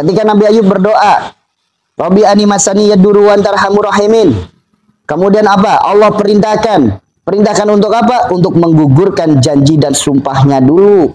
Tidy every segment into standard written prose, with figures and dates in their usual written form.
Ketika Nabi Ayub berdoa, Rabbi animasani yaduru wa antarhamur rahimin. Kemudian apa? Allah perintahkan. Perintahkan untuk apa? Untuk menggugurkan janji dan sumpahnya dulu.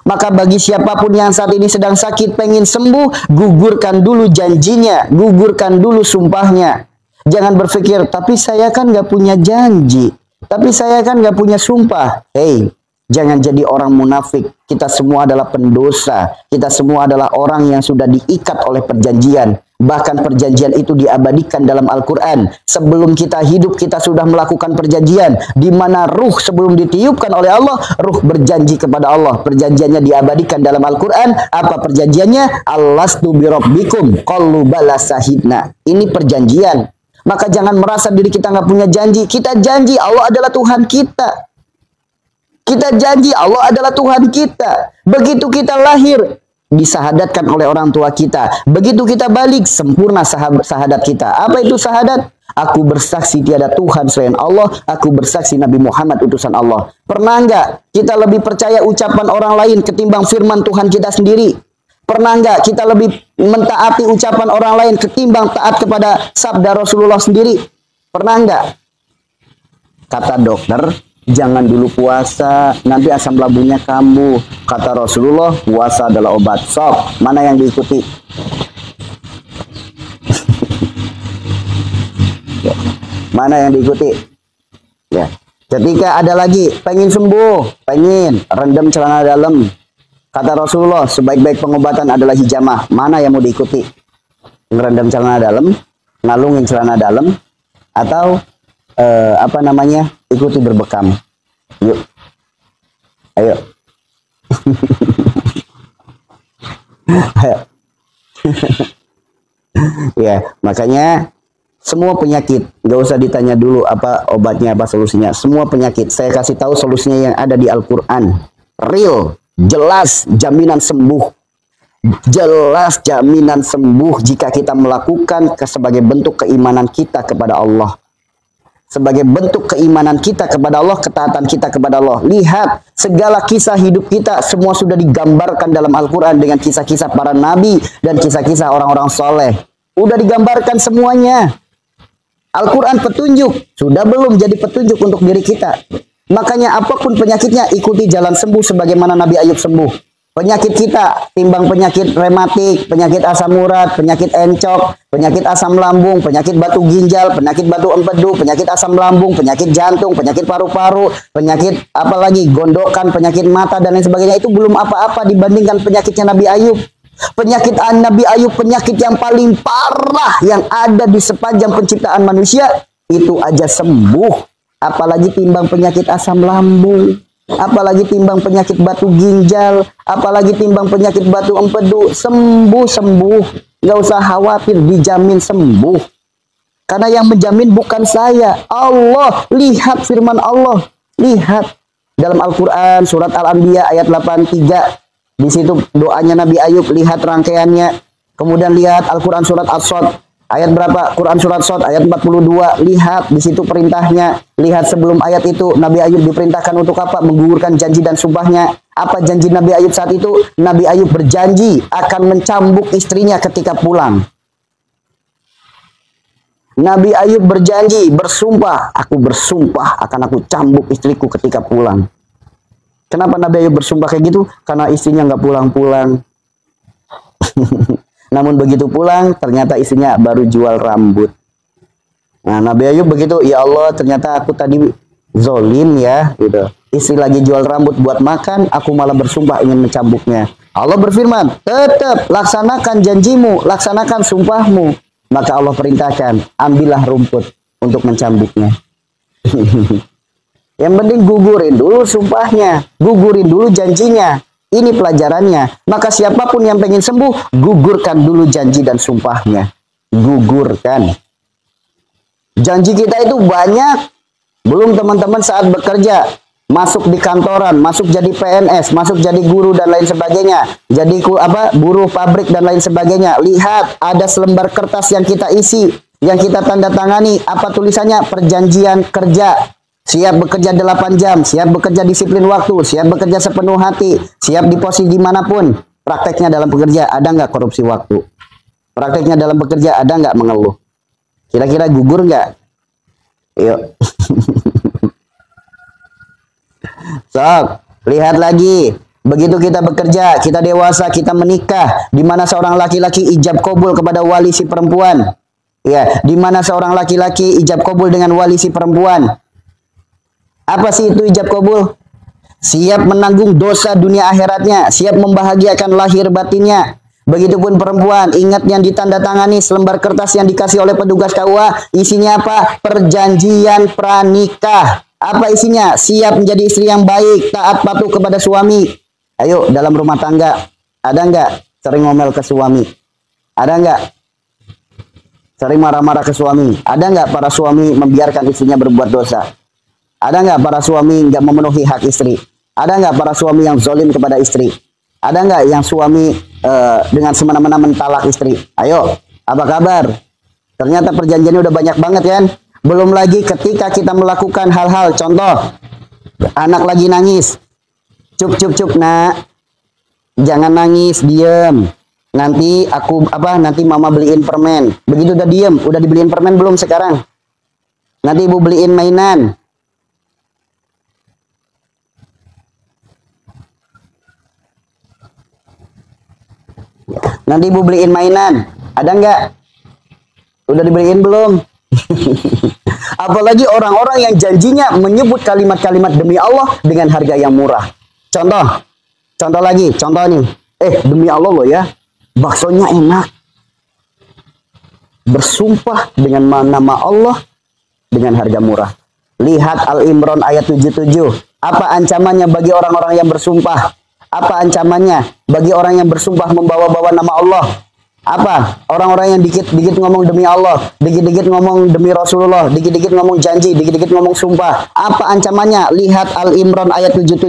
Maka bagi siapapun yang saat ini sedang sakit, pengen sembuh, gugurkan dulu janjinya, gugurkan dulu sumpahnya. Jangan berpikir, tapi saya kan nggak punya janji, tapi saya kan nggak punya sumpah. Hei, jangan jadi orang munafik. Kita semua adalah pendosa. Kita semua adalah orang yang sudah diikat oleh perjanjian. Bahkan perjanjian itu diabadikan dalam Al-Quran. Sebelum kita hidup, kita sudah melakukan perjanjian. Di mana ruh sebelum ditiupkan oleh Allah, ruh berjanji kepada Allah. Perjanjiannya diabadikan dalam Al-Quran. Apa perjanjiannya? Alastu birabbikum qalu bala sahidna. Ini perjanjian. Maka jangan merasa diri kita nggak punya janji. Kita janji Allah adalah Tuhan kita. Kita janji Allah adalah Tuhan kita. Begitu kita lahir, disahadatkan oleh orang tua kita. Begitu kita balik, sempurna sahadat kita. Apa itu sahadat? Aku bersaksi tiada Tuhan selain Allah. Aku bersaksi Nabi Muhammad utusan Allah. Pernah nggak kita lebih percaya ucapan orang lain ketimbang firman Tuhan kita sendiri? Pernah nggak kita lebih mentaati ucapan orang lain ketimbang taat kepada sabda Rasulullah sendiri? Pernah nggak? Kata dokter, jangan dulu puasa, nanti asam lambungnya kambuh. Kata Rasulullah, puasa adalah obat. Sok, mana yang diikuti? Mana yang diikuti? Ya. Ketika ada lagi, pengen sembuh, pengen rendam celana dalam. Kata Rasulullah, sebaik-baik pengobatan adalah hijamah. Mana yang mau diikuti? Ngerendam celana dalam, ngalungin celana dalam, atau apa namanya? Ikuti berbekam. Yuk. Ayo. Ayo. Ya, makanya semua penyakit, nggak usah ditanya dulu apa obatnya, apa solusinya. Semua penyakit, saya kasih tahu solusinya yang ada di Al-Quran. Real, jelas, jaminan sembuh. Jelas jaminan sembuh jika kita melakukan sebagai bentuk keimanan kita kepada Allah. Sebagai bentuk keimanan kita kepada Allah, ketaatan kita kepada Allah. Lihat, segala kisah hidup kita semua sudah digambarkan dalam Al-Quran dengan kisah-kisah para nabi dan kisah-kisah orang-orang soleh. Udah digambarkan semuanya. Al-Quran petunjuk, sudah belum jadi petunjuk untuk diri kita. Makanya apapun penyakitnya, ikuti jalan sembuh sebagaimana Nabi Ayub sembuh. Penyakit kita, timbang penyakit rematik, penyakit asam urat, penyakit encok, penyakit asam lambung, penyakit batu ginjal, penyakit batu empedu, penyakit asam lambung, penyakit jantung, penyakit paru-paru, penyakit apalagi gondokan, penyakit mata dan lain sebagainya, itu belum apa-apa dibandingkan penyakitnya Nabi Ayub. Penyakit Nabi Ayub, penyakit yang paling parah yang ada di sepanjang penciptaan manusia, itu aja sembuh. Apalagi timbang penyakit asam lambung. Apalagi timbang penyakit batu ginjal, apalagi timbang penyakit batu empedu, sembuh. Nggak usah khawatir, dijamin sembuh. Karena yang menjamin bukan saya, Allah. Lihat firman Allah, lihat dalam Al-Quran surat Al-Anbiya ayat 83. Di situ doanya Nabi Ayub, lihat rangkaiannya. Kemudian lihat Al-Quran surat As-Sod ayat berapa? Quran surat Sod ayat 42. Lihat di situ perintahnya. Lihat sebelum ayat itu Nabi Ayub diperintahkan untuk apa? Menggugurkan janji dan sumpahnya. Apa janji Nabi Ayub saat itu? Nabi Ayub berjanji akan mencambuk istrinya ketika pulang. Nabi Ayub berjanji, bersumpah, aku bersumpah akan aku cambuk istriku ketika pulang. Kenapa Nabi Ayub bersumpah kayak gitu? Karena istrinya nggak pulang-pulang. Namun begitu pulang, ternyata istrinya baru jual rambut. Nah, Nabi Ayub begitu, ya Allah, ternyata aku tadi zolim ya, gitu. Istri lagi jual rambut buat makan, aku malah bersumpah ingin mencambuknya. Allah berfirman, tetap laksanakan janjimu, laksanakan sumpahmu. Maka Allah perintahkan, ambillah rumput untuk mencambuknya. Yang penting gugurin dulu sumpahnya, gugurin dulu janjinya. Ini pelajarannya. Maka siapapun yang pengen sembuh, gugurkan dulu janji dan sumpahnya. Gugurkan. Janji kita itu banyak. Belum teman-teman saat bekerja, masuk di kantoran, masuk jadi PNS, masuk jadi guru dan lain sebagainya. Jadi buruh pabrik dan lain sebagainya. Lihat, ada selembar kertas yang kita isi, yang kita tanda tangani. Apa tulisannya? Perjanjian kerja. Siap bekerja 8 jam, siap bekerja disiplin waktu, siap bekerja sepenuh hati, siap di posisi dimanapun. Prakteknya dalam bekerja ada nggak korupsi waktu? Prakteknya dalam bekerja ada nggak mengeluh? Kira-kira gugur nggak? Yuk. Sok, lihat lagi. Begitu kita bekerja, kita dewasa, kita menikah, di mana seorang laki-laki ijab kabul kepada wali si perempuan. Ya, di mana seorang laki-laki ijab kabul dengan wali si perempuan. Apa sih itu ijab kabul? Siap menanggung dosa dunia akhiratnya, siap membahagiakan lahir batinnya. Begitupun perempuan, ingat yang ditandatangani selembar kertas yang dikasih oleh petugas KUA, isinya apa? Perjanjian pranikah. Apa isinya? Siap menjadi istri yang baik, taat patuh kepada suami. Ayo, dalam rumah tangga, ada nggak sering ngomel ke suami? Ada nggak sering marah-marah ke suami? Ada nggak para suami membiarkan istrinya berbuat dosa? Ada nggak para suami nggak memenuhi hak istri? Ada nggak para suami yang zalim kepada istri? Ada nggak yang suami dengan semena-mena mentalak istri? Ayo, apa kabar? Ternyata perjanjiannya udah banyak banget kan? Belum lagi ketika kita melakukan hal-hal, contoh, anak lagi nangis. Cup, nak. Jangan nangis, diem. Nanti nanti mama beliin permen. Begitu udah diem, udah dibeliin permen belum sekarang? Nanti ibu beliin mainan. Nanti ibu beliin mainan. Ada nggak? Udah dibeliin belum? Apalagi orang-orang yang janjinya menyebut kalimat-kalimat demi Allah dengan harga yang murah. Contoh lagi, contoh nih. Demi Allah loh ya, baksonya enak. Bersumpah dengan nama Allah dengan harga murah. Lihat Al-Imran ayat 77. Apa ancamannya bagi orang-orang yang bersumpah? Apa ancamannya bagi orang yang bersumpah membawa-bawa nama Allah? Apa? Orang-orang yang dikit-dikit ngomong demi Allah, dikit-dikit ngomong demi Rasulullah, dikit-dikit ngomong janji, dikit-dikit ngomong sumpah. Apa ancamannya? Lihat Al-Imran ayat 77.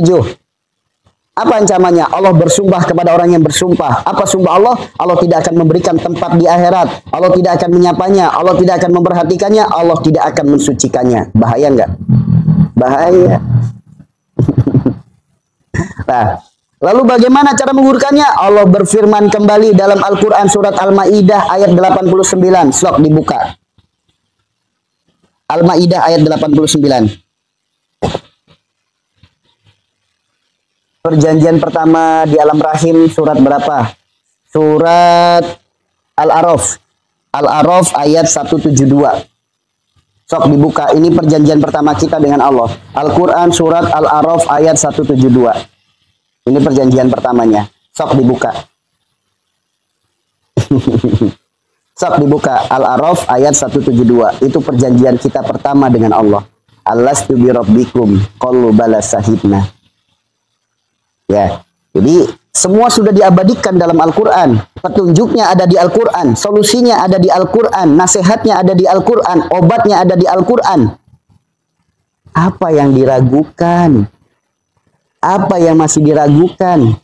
Apa ancamannya? Allah bersumpah kepada orang yang bersumpah. Apa sumpah Allah? Allah tidak akan memberikan tempat di akhirat. Allah tidak akan menyapanya. Allah tidak akan memperhatikannya. Allah tidak akan mensucikannya. Bahaya nggak? Bahaya. Nah, lalu bagaimana cara menggugurkannya? Allah berfirman kembali dalam Al-Quran surat Al-Ma'idah ayat 89. Sok dibuka. Al-Ma'idah ayat 89. Perjanjian pertama di alam rahim surat berapa? Surat Al-A'raf. Al-A'raf ayat 172. Sok dibuka. Ini perjanjian pertama kita dengan Allah. Al-Quran surat Al-A'raf ayat 172. Ini perjanjian pertamanya. Sok dibuka. Sok dibuka. Al-A'raf ayat 172. Itu perjanjian kita pertama dengan Allah. Alastu bi rabbikum qalu bala sahibna. Ya, jadi semua sudah diabadikan dalam Al-Quran. Petunjuknya ada di Al-Quran, solusinya ada di Al-Quran, nasihatnya ada di Al-Quran, obatnya ada di Al-Quran. Apa yang diragukan? Apa yang masih diragukan?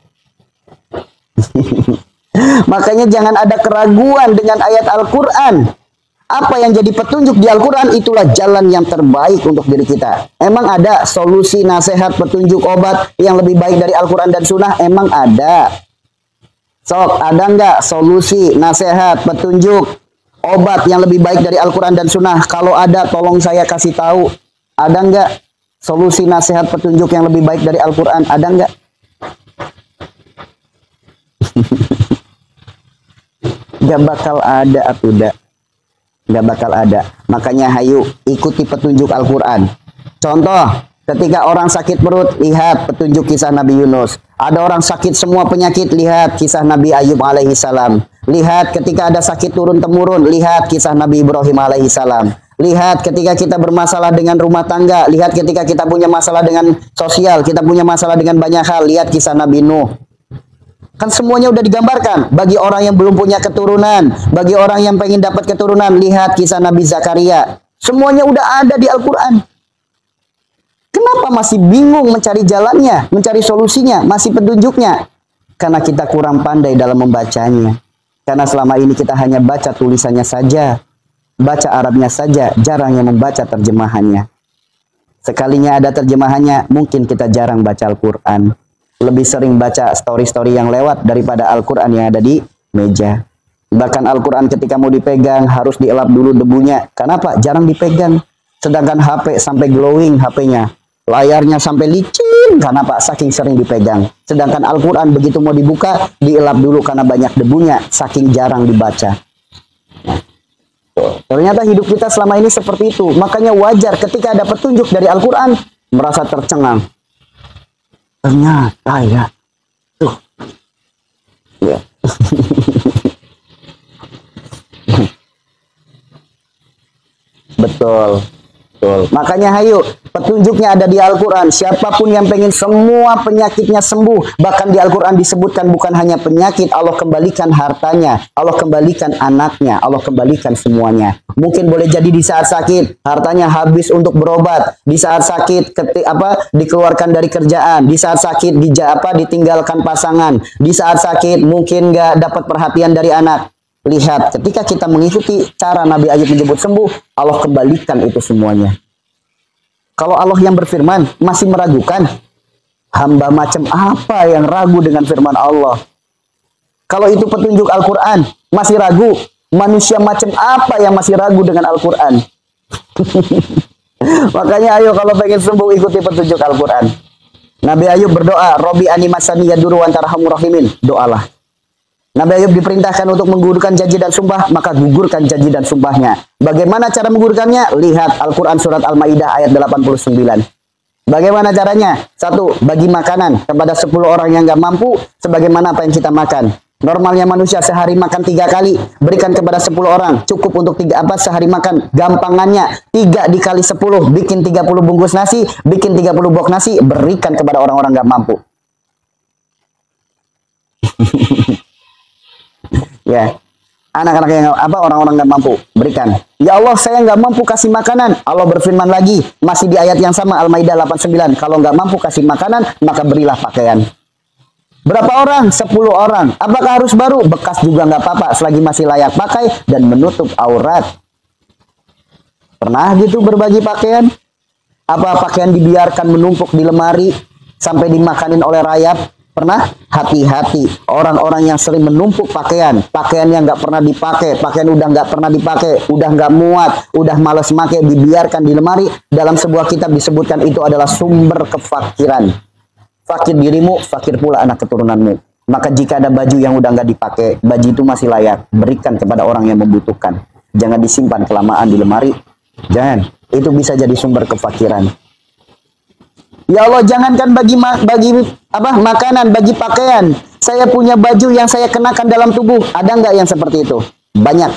Makanya jangan ada keraguan dengan ayat Al-Quran. Apa yang jadi petunjuk di Al-Quran itulah jalan yang terbaik untuk diri kita. Emang ada solusi, nasihat, petunjuk, obat yang lebih baik dari Al-Quran dan Sunnah? Emang ada. Sok, ada nggak solusi, nasihat, petunjuk, obat yang lebih baik dari Al-Quran dan Sunnah? Kalau ada, tolong saya kasih tahu. Ada nggak solusi, nasihat, petunjuk yang lebih baik dari Al-Quran? Ada nggak? Gak bakal ada, tidak. Gak bakal ada. Makanya hayu ikuti petunjuk Al-Quran. Contoh, ketika orang sakit perut, lihat petunjuk kisah Nabi Yunus. Ada orang sakit semua penyakit, lihat kisah Nabi Ayub alaihi salam. Lihat ketika ada sakit turun-temurun, lihat kisah Nabi Ibrahim alaihi salam. Lihat ketika kita bermasalah dengan rumah tangga, lihat ketika kita punya masalah dengan sosial, kita punya masalah dengan banyak hal, lihat kisah Nabi Nuh. Kan semuanya udah digambarkan. Bagi orang yang belum punya keturunan, bagi orang yang pengen dapat keturunan, lihat kisah Nabi Zakaria. Semuanya udah ada di Al-Quran. Kenapa masih bingung mencari jalannya, mencari solusinya, masih petunjuknya? Karena kita kurang pandai dalam membacanya. Karena selama ini kita hanya baca tulisannya saja, baca Arabnya saja, jarang yang membaca terjemahannya. Sekalinya ada terjemahannya, mungkin kita jarang baca Al-Quran. lebih sering baca story-story yang lewat daripada Al-Quran yang ada di meja. Bahkan Al-Quran ketika mau dipegang harus dielap dulu debunya. Kenapa? Jarang dipegang. Sedangkan HP sampai glowing HP-nya. Layarnya sampai licin. Kenapa? Saking sering dipegang. Sedangkan Al-Quran begitu mau dibuka, dielap dulu karena banyak debunya. Saking jarang dibaca. Ternyata hidup kita selama ini seperti itu. Makanya wajar ketika ada petunjuk dari Al-Quran, merasa tercengang. Ternyata ya. Tuh. Ya. Betul. Betul. Makanya hayu, petunjuknya ada di Al-Quran. Siapapun yang pengen semua penyakitnya sembuh. Bahkan di Al-Quran disebutkan bukan hanya penyakit. Allah kembalikan hartanya. Allah kembalikan anaknya. Allah kembalikan semuanya. Mungkin boleh jadi di saat sakit. Hartanya habis untuk berobat. Di saat sakit dikeluarkan dari kerjaan. Di saat sakit ditinggalkan pasangan. Di saat sakit mungkin nggak dapat perhatian dari anak. Lihat, ketika kita mengikuti cara Nabi Ayub menyebut sembuh, Allah kembalikan itu semuanya. Kalau Allah yang berfirman masih meragukan, hamba macam apa yang ragu dengan firman Allah? Kalau itu petunjuk Al-Quran, masih ragu, manusia macam apa yang masih ragu dengan Al-Quran? Makanya ayo kalau pengen sembuh ikuti petunjuk Al-Quran. Nabi Ayub berdoa, Robbi animasani yaduru antarhamur rahimin. Doalah. Nabi Ayub diperintahkan untuk menggugurkan janji dan sumpah, maka gugurkan janji dan sumpahnya. Bagaimana cara menggugurkannya? Lihat Al-Quran surat Al-Maidah ayat 89. Bagaimana caranya? 1. Bagi makanan kepada 10 orang yang nggak mampu, sebagaimana apa yang kita makan. Normalnya manusia sehari makan 3 kali, berikan kepada 10 orang, cukup untuk sehari makan. Gampangannya 3 dikali 10, bikin 30 bungkus nasi, bikin 30 box nasi, berikan kepada orang-orang nggak mampu. Ya, anak-anak yang orang-orang nggak mampu berikan. Ya Allah, saya nggak mampu kasih makanan. Allah berfirman lagi, masih di ayat yang sama Al-Maidah 89. Kalau nggak mampu kasih makanan, maka berilah pakaian. Berapa orang? 10 orang. Apakah harus baru? Bekas juga nggak apa-apa, selagi masih layak pakai dan menutup aurat. Pernah gitu berbagi pakaian? Apa pakaian dibiarkan menumpuk di lemari sampai dimakanin oleh rayap? Pernah? Hati-hati orang-orang yang sering menumpuk pakaian yang nggak pernah dipakai, pakaian udah nggak pernah dipakai, udah nggak muat, udah males pakai, dibiarkan di lemari. Dalam sebuah kitab disebutkan itu adalah sumber kefakiran. Fakir dirimu, fakir pula anak keturunanmu. Maka jika ada baju yang udah nggak dipakai, baju itu masih layak, berikan kepada orang yang membutuhkan. Jangan disimpan kelamaan di lemari. Jangan, itu bisa jadi sumber kefakiran. Ya Allah, jangankan bagi makanan, bagi pakaian. Saya punya baju yang saya kenakan dalam tubuh. Ada nggak yang seperti itu? Banyak.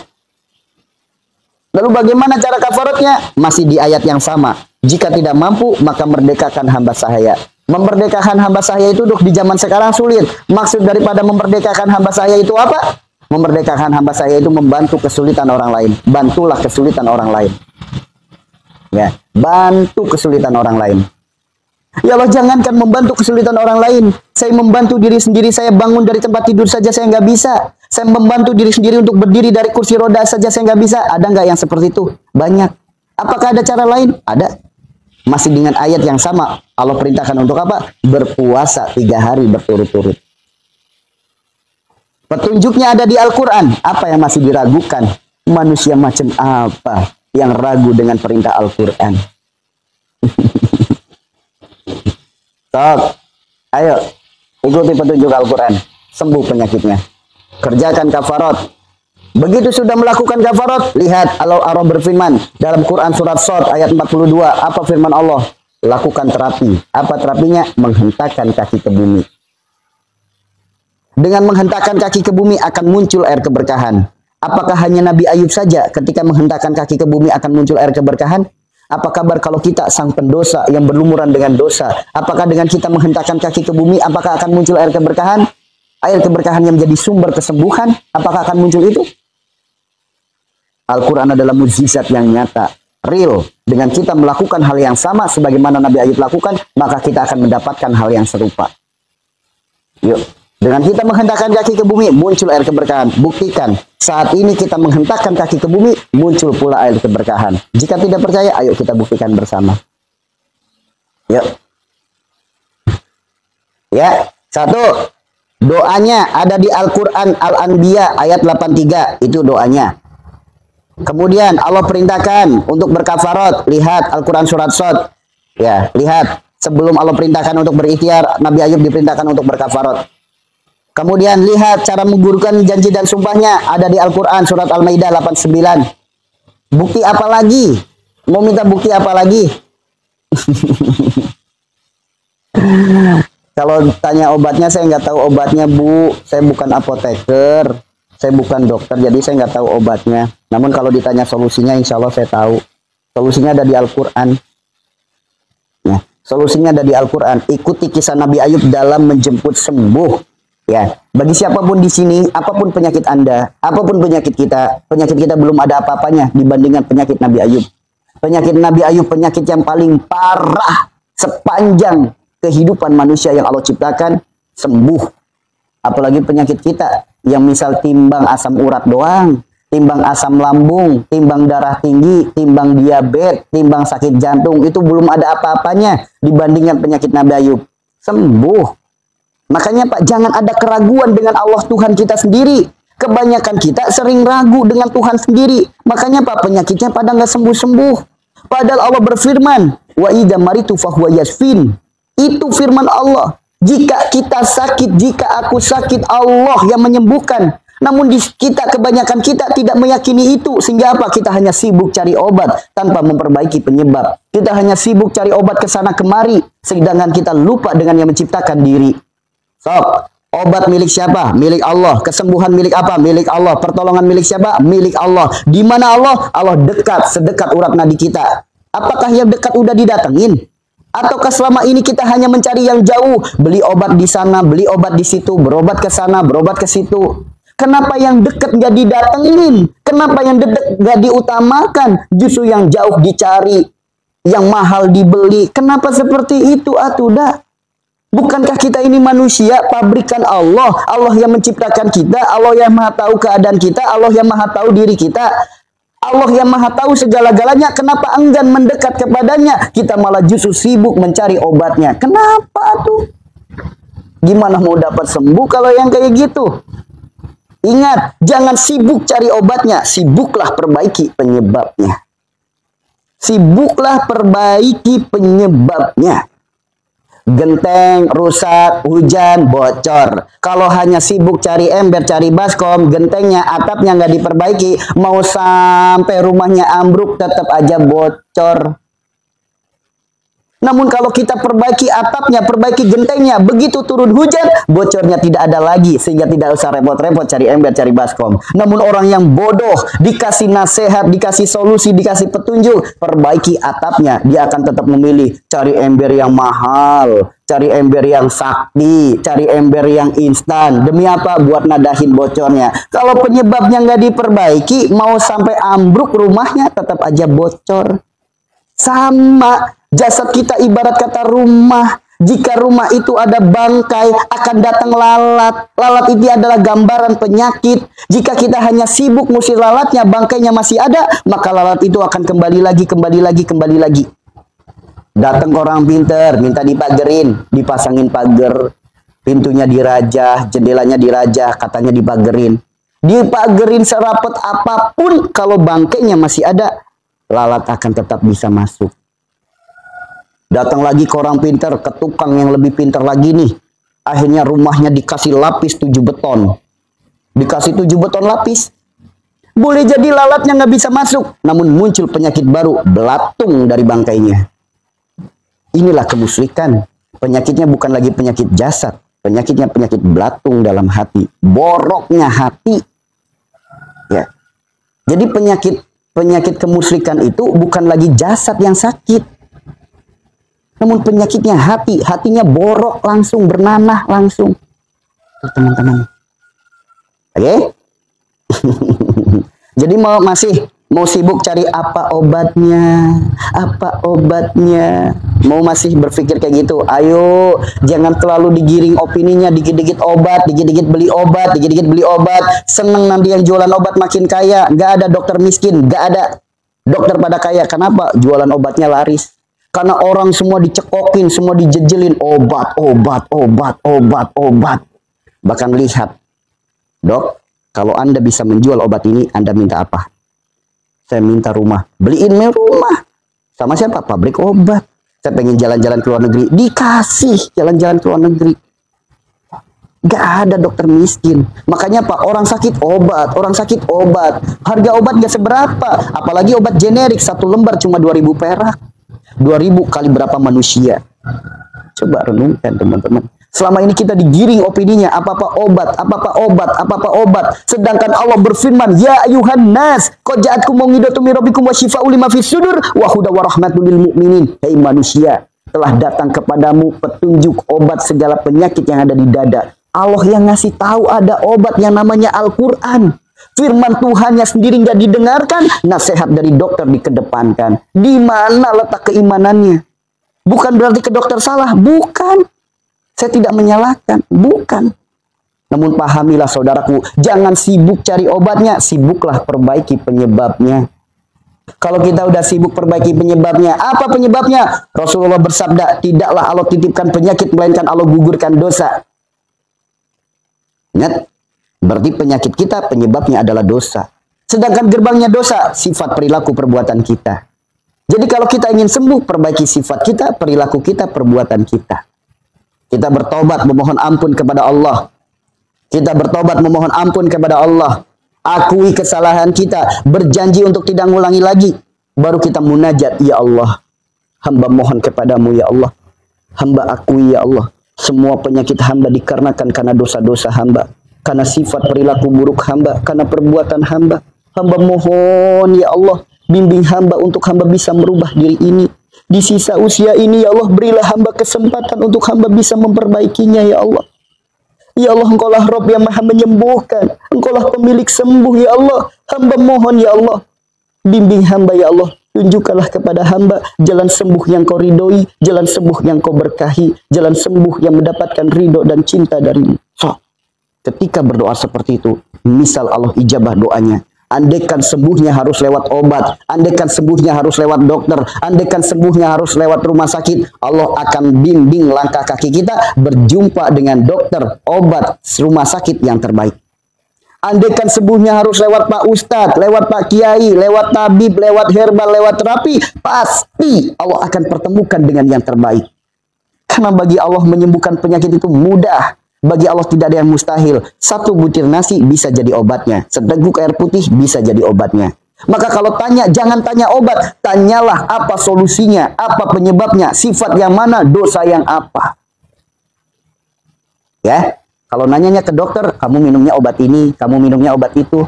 Lalu bagaimana cara kafaratnya? Masih di ayat yang sama. Jika tidak mampu, maka merdekakan hamba sahaya. Memerdekakan hamba sahaya itu di zaman sekarang sulit. Maksud daripada memerdekakan hamba sahaya itu apa? Memerdekakan hamba sahaya itu membantu kesulitan orang lain. Bantulah kesulitan orang lain. Ya, bantu kesulitan orang lain. Ya Allah, jangankan membantu kesulitan orang lain. Saya membantu diri sendiri, saya bangun dari tempat tidur saja saya nggak bisa. Saya membantu diri sendiri untuk berdiri dari kursi roda saja saya nggak bisa. Ada nggak yang seperti itu? Banyak. Apakah ada cara lain? Ada. Masih dengan ayat yang sama. Allah perintahkan untuk apa? Berpuasa 3 hari berturut-turut. Petunjuknya ada di Al-Quran. Apa yang masih diragukan? Manusia macam apa yang ragu dengan perintah Al-Quran? Sok, ayo ikuti petunjuk Al-Quran, sembuh penyakitnya. Kerjakan kafarat. Begitu sudah melakukan kafarat, lihat Allah berfirman dalam Quran surat Shad ayat 42. Apa firman Allah? Lakukan terapi. Apa terapinya? Menghentakkan kaki ke bumi. Dengan menghentakkan kaki ke bumi akan muncul air keberkahan. Apakah hanya Nabi Ayub saja ketika menghentakkan kaki ke bumi akan muncul air keberkahan? Apa kabar kalau kita sang pendosa yang berlumuran dengan dosa? Apakah dengan kita menghentakkan kaki ke bumi, apakah akan muncul air keberkahan? Air keberkahan yang menjadi sumber kesembuhan, apakah akan muncul itu? Al-Quran adalah mukjizat yang nyata, real. Dengan kita melakukan hal yang sama sebagaimana Nabi Ayub lakukan, maka kita akan mendapatkan hal yang serupa. Yuk. Dengan kita menghentakkan kaki ke bumi, muncul air keberkahan. Buktikan, saat ini kita menghentakkan kaki ke bumi, muncul pula air keberkahan. Jika tidak percaya, ayo kita buktikan bersama. Yuk. Ya, Satu, doanya ada di Al-Quran Al-Anbiya ayat 83. Itu doanya. Kemudian Allah perintahkan untuk berkafarat. Lihat Al-Quran surat Shad. Ya, lihat. Sebelum Allah perintahkan untuk berikhtiar, Nabi Ayub diperintahkan untuk berkafarat. Kemudian lihat cara menggugurkan janji dan sumpahnya. Ada di Al-Quran surat Al-Maidah 89. Bukti apa lagi? Mau minta bukti apa lagi? Kalau tanya obatnya, saya nggak tahu obatnya, Bu. Saya bukan apoteker. Saya bukan dokter, jadi saya nggak tahu obatnya. Namun kalau ditanya solusinya, insya Allah saya tahu. Solusinya ada di Al-Quran. Ya, solusinya ada di Al-Quran. Ikuti kisah Nabi Ayub dalam menjemput sembuh. Ya, bagi siapapun di sini, apapun penyakit Anda, apapun penyakit kita belum ada apa-apanya dibandingkan penyakit Nabi Ayub. Penyakit Nabi Ayub penyakit yang paling parah sepanjang kehidupan manusia yang Allah ciptakan, sembuh. Apalagi penyakit kita yang misal timbang asam urat doang, timbang asam lambung, timbang darah tinggi, timbang diabetes, timbang sakit jantung, itu belum ada apa-apanya dibandingkan penyakit Nabi Ayub. Sembuh. Makanya Pak, jangan ada keraguan dengan Allah Tuhan kita sendiri. Kebanyakan kita sering ragu dengan Tuhan sendiri. Makanya Pak, penyakitnya pada nggak sembuh-sembuh. Padahal Allah berfirman, wa idza maritu fahuwa yasfin. Itu firman Allah. Jika kita sakit, jika aku sakit, Allah yang menyembuhkan. Namun kebanyakan kita tidak meyakini itu. Sehingga apa? Kita hanya sibuk cari obat tanpa memperbaiki penyebab. Kita hanya sibuk cari obat ke sana kemari. Sedangkan kita lupa dengan yang menciptakan diri. Sok, obat milik siapa? Milik Allah. Kesembuhan milik apa? Milik Allah. Pertolongan milik siapa? Milik Allah. Di mana Allah? Allah dekat, sedekat urat nadi kita. Apakah yang dekat udah didatengin? Ataukah selama ini kita hanya mencari yang jauh? Beli obat di sana, beli obat di situ, berobat ke sana, berobat ke situ. Kenapa yang dekat nggak didatengin? Kenapa yang dekat nggak diutamakan? Justru yang jauh dicari, yang mahal dibeli. Kenapa seperti itu? Atuh. Bukankah kita ini manusia, pabrikan Allah? Allah yang menciptakan kita, Allah yang maha tahu keadaan kita, Allah yang maha tahu diri kita. Allah yang maha tahu segala-galanya, kenapa enggan mendekat kepadanya? Kita malah justru sibuk mencari obatnya. Kenapa tuh? Gimana mau dapat sembuh kalau yang kayak gitu? Ingat, jangan sibuk cari obatnya, sibuklah perbaiki penyebabnya. Sibuklah perbaiki penyebabnya. Genteng rusak, hujan, bocor. Kalau hanya sibuk cari ember, cari baskom, gentengnya, atapnya nggak diperbaiki, mau sampai rumahnya ambruk tetap aja bocor. Namun kalau kita perbaiki atapnya, perbaiki gentengnya, begitu turun hujan, bocornya tidak ada lagi. Sehingga tidak usah repot-repot cari ember, cari baskom. Namun orang yang bodoh, dikasih nasihat, dikasih solusi, dikasih petunjuk, perbaiki atapnya, dia akan tetap memilih cari ember yang mahal, cari ember yang sakti, cari ember yang instan. Demi apa? Buat nadahin bocornya. Kalau penyebabnya nggak diperbaiki, mau sampai ambruk rumahnya, tetap aja bocor. Sama. Jasad kita ibarat kata rumah. Jika rumah itu ada bangkai, akan datang lalat. Lalat itu adalah gambaran penyakit. Jika kita hanya sibuk ngusir lalatnya, bangkainya masih ada, maka lalat itu akan kembali lagi. Datang orang pinter, minta dipagerin, dipasangin pagar. Pintunya dirajah, jendelanya dirajah, katanya dipagerin. Dipagerin serapet apapun, kalau bangkainya masih ada, lalat akan tetap bisa masuk. Datang lagi ke orang pintar, ke tukang yang lebih pintar lagi nih. Akhirnya rumahnya dikasih lapis 7 beton. Dikasih 7 beton lapis. Boleh jadi lalatnya nggak bisa masuk. Namun muncul penyakit baru, belatung dari bangkainya. Inilah kemusyrikan. Penyakitnya bukan lagi penyakit jasad. Penyakitnya penyakit belatung dalam hati. Boroknya hati. Ya. Jadi penyakit kemusyrikan itu bukan lagi jasad yang sakit. Namun penyakitnya hati, hatinya borok langsung, bernanah langsung. Tuh teman-teman. Oke? Jadi mau sibuk cari apa obatnya, mau masih berpikir kayak gitu. Ayo, jangan terlalu digiring opininya, dikit-dikit obat, dikit-dikit beli obat. Seneng nanti yang jualan obat makin kaya. Nggak ada dokter miskin, nggak ada dokter pada kaya. Kenapa? Jualan obatnya laris. Karena orang semua dicekokin, semua dijejelin obat, obat, obat, obat, obat. Bahkan lihat, dok, kalau Anda bisa menjual obat ini, Anda minta apa? Saya minta rumah. Beliin rumah. Sama siapa? Pabrik obat. Saya pengen jalan-jalan ke luar negeri. Dikasih jalan-jalan ke luar negeri. Gak ada dokter miskin. Makanya Pak, orang sakit obat, orang sakit obat. Harga obat gak seberapa. Apalagi obat generik, 1 lembar cuma 2.000 perak. 2.000 kali berapa manusia. Coba renungkan teman-teman. Selama ini kita digiring opininya, apa-apa obat, apa-apa obat, apa-apa obat. Sedangkan Allah berfirman, ya ayuhan nas, qad ja'atkum mau'izatun min rabbikum wa syifaa'un lima fis sudur wa hudan wa rahmatun lil mu'minin. Hei manusia, telah datang kepadamu petunjuk obat segala penyakit yang ada di dada. Allah yang ngasih tahu ada obat yang namanya Al-Quran. Firman Tuhannya sendiri nggak didengarkan, nasihat dari dokter dikedepankan. Di mana letak keimanannya? Bukan berarti ke dokter salah, bukan. Saya tidak menyalahkan, bukan. Namun pahamilah saudaraku, jangan sibuk cari obatnya, sibuklah perbaiki penyebabnya. Kalau kita udah sibuk perbaiki penyebabnya, apa penyebabnya? Rasulullah bersabda, tidaklah Allah titipkan penyakit, melainkan Allah gugurkan dosa. Ingat, berarti penyakit kita penyebabnya adalah dosa. Sedangkan gerbangnya dosa, sifat perilaku perbuatan kita. Jadi kalau kita ingin sembuh, perbaiki sifat kita, perilaku kita, perbuatan kita. Kita bertobat memohon ampun kepada Allah. Kita bertobat memohon ampun kepada Allah. Akui kesalahan kita, berjanji untuk tidak mengulangi lagi. Baru kita munajat, ya Allah, hamba mohon kepadamu ya Allah. Hamba akui ya Allah, semua penyakit hamba dikarenakan karena dosa-dosa hamba, karena sifat perilaku buruk hamba, karena perbuatan hamba. Hamba mohon ya Allah, bimbing hamba untuk hamba bisa merubah diri ini. Di sisa usia ini ya Allah, berilah hamba kesempatan untuk hamba bisa memperbaikinya ya Allah. Ya Allah, Engkaulah Rabb yang maha menyembuhkan. Engkaulah pemilik sembuh ya Allah. Hamba mohon ya Allah, bimbing hamba ya Allah. Tunjukkanlah kepada hamba jalan sembuh yang kau ridhoi, jalan sembuh yang kau berkahi, jalan sembuh yang mendapatkan ridho dan cinta darimu. So, ketika berdoa seperti itu, misal Allah ijabah doanya. Andaikan sembuhnya harus lewat obat, andaikan sembuhnya harus lewat dokter, andaikan sembuhnya harus lewat rumah sakit, Allah akan bimbing langkah kaki kita berjumpa dengan dokter, obat, rumah sakit yang terbaik. Andaikan sembuhnya harus lewat Pak Ustadz, lewat Pak Kiai, lewat tabib, lewat herbal, lewat terapi, pasti Allah akan pertemukan dengan yang terbaik. Karena bagi Allah menyembuhkan penyakit itu mudah. Bagi Allah tidak ada yang mustahil. 1 butir nasi bisa jadi obatnya. Seteguk air putih bisa jadi obatnya. Maka kalau tanya, jangan tanya obat. Tanyalah apa solusinya, apa penyebabnya, sifat yang mana, dosa yang apa. Ya, kalau nanyanya ke dokter, kamu minumnya obat ini, kamu minumnya obat itu.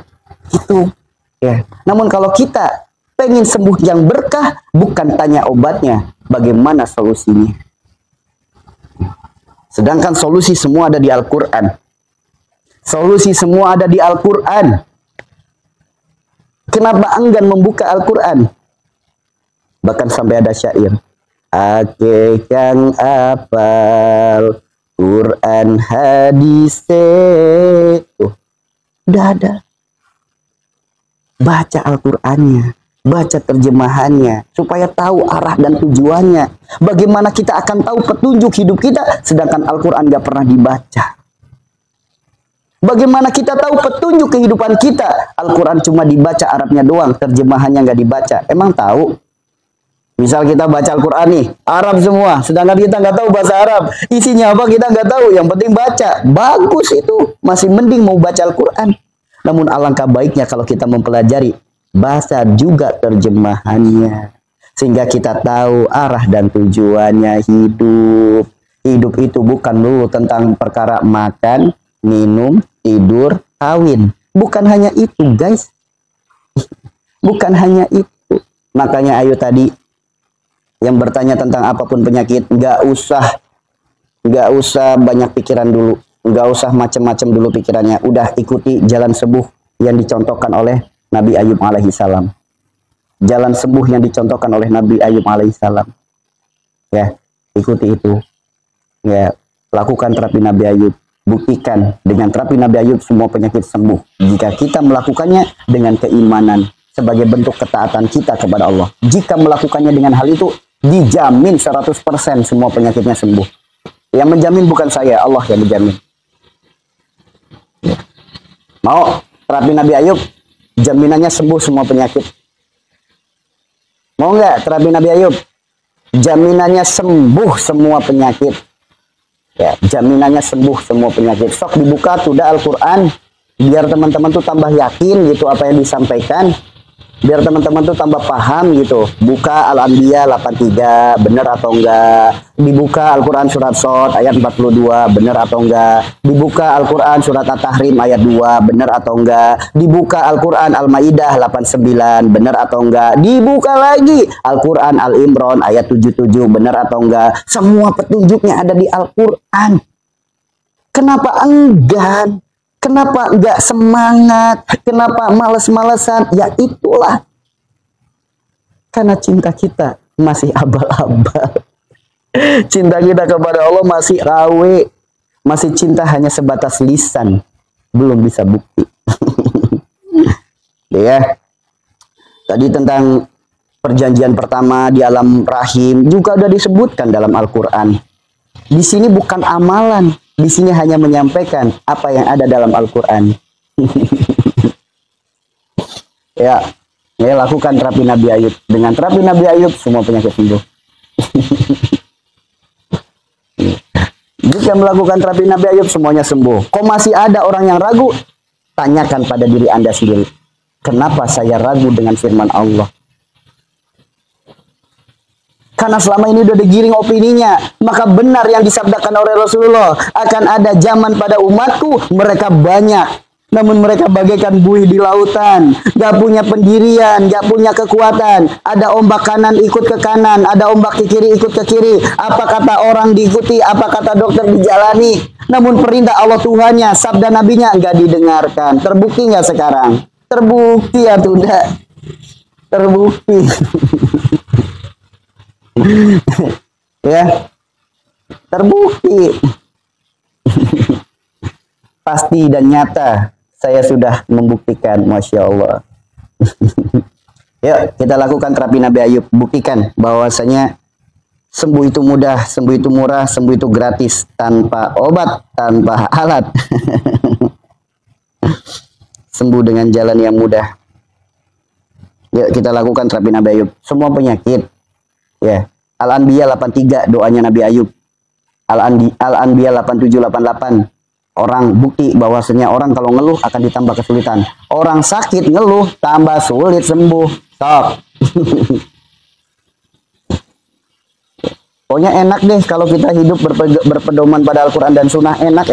Itu. Ya. Namun kalau kita pengen sembuh yang berkah, bukan tanya obatnya, bagaimana solusinya. Sedangkan solusi semua ada di Al-Quran. Solusi semua ada di Al-Quran. Kenapa enggan membuka Al-Quran? Bahkan sampai ada syair. Ake yang apal Quran hadis. Udah ada. Baca Al-Qurannya. Baca terjemahannya, supaya tahu arah dan tujuannya. Bagaimana kita akan tahu petunjuk hidup kita, sedangkan Al-Quran gak pernah dibaca. Bagaimana kita tahu petunjuk kehidupan kita, Al-Quran cuma dibaca Arabnya doang, terjemahannya gak dibaca. Emang tahu? Misal kita baca Al-Quran nih, Arab semua, sedangkan kita gak tahu bahasa Arab. Isinya apa kita gak tahu, yang penting baca. Bagus itu, masih mending mau baca Al-Quran. Namun alangkah baiknya kalau kita mempelajari bahasa juga terjemahannya, sehingga kita tahu arah dan tujuannya hidup. Hidup itu bukan dulu tentang perkara makan, minum, tidur, kawin. Bukan hanya itu, guys. Bukan hanya itu. Makanya ayo tadi yang bertanya tentang apapun penyakit, nggak usah banyak pikiran dulu, nggak usah macam-macam dulu pikirannya. Udah ikuti jalan sembuh yang dicontohkan oleh Nabi Ayub alaihissalam. Jalan sembuh yang dicontohkan oleh Nabi Ayub alaihissalam. Ya, ikuti itu. Ya, lakukan terapi Nabi Ayub. Buktikan dengan terapi Nabi Ayub semua penyakit sembuh. Jika kita melakukannya dengan keimanan sebagai bentuk ketaatan kita kepada Allah. Jika melakukannya dengan hal itu Dijamin 100% semua penyakitnya sembuh. Yang menjamin bukan saya, Allah yang menjamin. Mau terapi Nabi Ayub, jaminannya sembuh semua penyakit. Mau nggak terapi Nabi Ayub? Jaminannya sembuh semua penyakit. Ya, jaminannya sembuh semua penyakit. Sok dibuka tuh dah Al-Quran, biar teman-teman tuh tambah yakin gitu apa yang disampaikan. Biar teman-teman tuh tambah paham gitu. Buka Al-Anbiya 83, bener atau enggak. Dibuka Al-Quran surat Shad ayat 42, bener atau enggak. Dibuka Al-Quran surat At-Tahrim ayat 2, bener atau enggak. Dibuka Al-Quran Al-Maidah 89, bener atau enggak. Dibuka lagi Al-Quran Al-Imran ayat 77, bener atau enggak. Semua petunjuknya ada di Al-Quran. Kenapa enggan? Kenapa enggak semangat? Kenapa males-malesan? Ya itulah. Karena cinta kita masih abal-abal. Cinta kita kepada Allah masih rawe. Masih cinta hanya sebatas lisan. Belum bisa bukti. Ya. Tadi tentang perjanjian pertama di alam rahim juga sudah disebutkan dalam Al-Quran. Di sini bukan amalan. Di sini hanya menyampaikan apa yang ada dalam Al-Quran. Ya, lakukan terapi Nabi Ayub. Dengan terapi Nabi Ayub, semua penyakit sembuh. Jika melakukan terapi Nabi Ayub, semuanya sembuh. Kok masih ada orang yang ragu? Tanyakan pada diri Anda sendiri. Kenapa saya ragu dengan firman Allah? Karena selama ini udah digiring opininya. Maka benar yang disabdakan oleh Rasulullah. Akan ada zaman pada umatku. Mereka banyak. Namun mereka bagaikan buih di lautan. Gak punya pendirian. Gak punya kekuatan. Ada ombak kanan ikut ke kanan. Ada ombak ke kiri ikut ke kiri. Apa kata orang diikuti. Apa kata dokter dijalani. Namun perintah Allah Tuhannya. Sabda nabinya gak didengarkan. Terbukti gak sekarang? Terbukti ya tidak. Terbukti. Ya, terbukti. Pasti dan nyata saya sudah membuktikan, Masya Allah. Yuk kita lakukan terapi Nabi Ayub. Buktikan bahwasanya sembuh itu mudah, sembuh itu murah, sembuh itu gratis, tanpa obat, tanpa alat. Sembuh dengan jalan yang mudah. Yuk kita lakukan terapi Nabi Ayub. Semua penyakit. Ya, Al-Anbiya 83 doanya Nabi Ayub. Al-Anbiya 87 88. Orang bukti bahwasanya orang kalau ngeluh akan ditambah kesulitan. Orang sakit ngeluh tambah sulit sembuh. Stop. Pokoknya enak deh kalau kita hidup berpedoman pada Al-Quran dan Sunnah, enak.